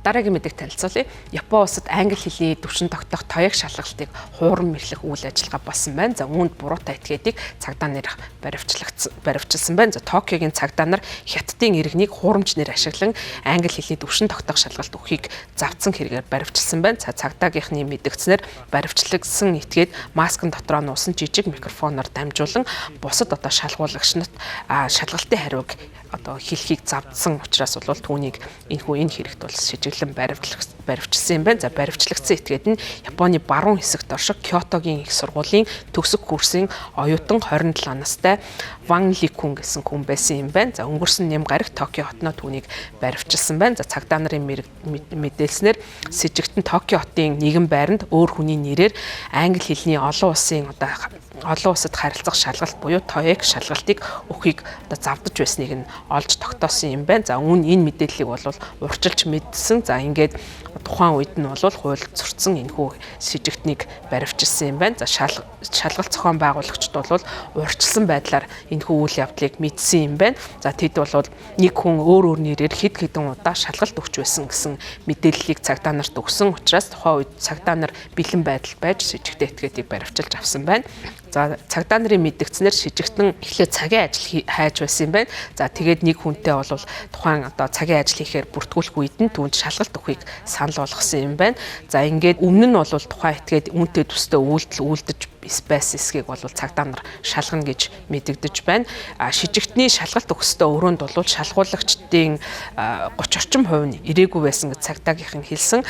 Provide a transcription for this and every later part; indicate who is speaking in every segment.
Speaker 1: Дараагийн мэдээлэл танилцуулъя. Япон улсад англи хэлний төвшин тогтоох тоёг шалгалтыг хууран мэрлэх үйл ажиллагаа болсон байна. За үүнд буруутай этгээдийг цагдаа нарыг баривчилсан байна. За Токиогийн цагдаа нар хятадын иргэнийг хуурамч нэр ашиглан англи хэлний төвшин тогтоох шалгалт өгөхийг завдсан хэрэгээр баривчилсан байна. За цагдаагийнхны мэдгцнэр баривчлагсан этгээд маскын дотроо нуусан жижиг микрофоноор дамжуулан бусад одоо шалгуулагчнат шалгалтын хариуг одоо хэлхийг завдсан учраас бол түүнийг энэ хэрэгт бол шижиглэн баривчилсан юм байна. За баривчлагдсан этгээд нь Японы баруун хэсэгт орших Кёотогийн их сургуулийн төгсөх курсын оюутан 27 настай Ван Ликун гэсэн хүн байсан юм байна. За өнгөрсөн нэм гарагт Токио хотноо түүнийг баривчилсан байна. За цагдаа нарын мэдээлснээр с ิจ гтэн Токио хотын нэгэн байранд өөр хүний нэрээр англи хэлний олон улсад харилцах шалгалт буюу TOEIC шалгалтыг өгөхийг одоо завдаж байсныг нь олж тогтоосон юм байна. За энэ мэдээллийг бол урьдчилж мэдсэн. За ингээд тухайн үед нь бол хууль зөрчсөн энэхүү с ิจ гтнийг баривчилсан юм байна. За шалгалт зохион байгуулагчид бол урьдчилсан байдлаар энэхүү үйл явдлыг мэдсэн юм байна. За тэд бол нэг хүн өөр нэрээр хэд хэдэн удаа шалгалт өгч байсан гэсэн мэдээллийг цагдаа нарт өгсөн учраас тухайн үед цагдаа нар бэлэн байдал байж с ิจ гтээ этгээдийг баривчилж авсан байна. За цагдаа нарын мэдгцнэр с ิจ гтэн эхлээд цагийн ажил хайж байсан юм байна. За тэгээд нэг хүнтэй бол тухайн одоо цагийн ажил хийхээр бүртгүүлэх үед нь түүнд шалгалт өгөхийг санал болгосон юм байна. За ингээд өмнө нь бол тухайн этгээд үүнтэй төстэй үйлдэл үлдэж байсан эсгийг бол цагдаа нар шалгана гэж мэдэгдэж байна. с ิจ гтний шалгалт өгөхөстөө өрөөнд бол шалгуулагчдын 30 орчим хувь нь ирээгүй байсан гэж цагдаагийнх нь хэлсэн.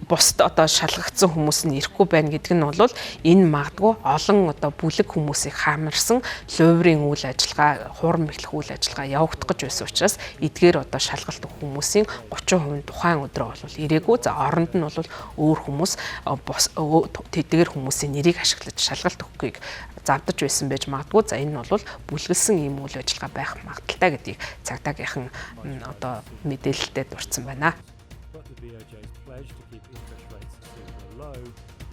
Speaker 1: Бусд одоо шалгагдсан хүмүүс нь ирэхгүй байна гэдэг нь бол энэ магадгүй олон одоо бүлэг хүмүүсийг хаамарсан луврын үйл ажиллагаа, хуурам мэхлэх үйл ажиллагаа явагдах гэж байсан учраас эдгээр одоо шалгалт өгөх хүмүүсийн 30% нь тухайн өдрөө бол ирээгүй. За оронд нь бол өөр хүмүүс тэдгээр хүмүүсийн нэрийг ашиглаж шалгалт өгөхийг завдаж байсан байж магадгүй. За энэ нь бол бүлгэлсэн ийм үйл ажиллагаа байх магадaltaй гэдгийг цагдаагийнхан одоо мэдээлэлдээ дурдсан байна.
Speaker 2: But the BOJ's pledge to keep interest rates extremely low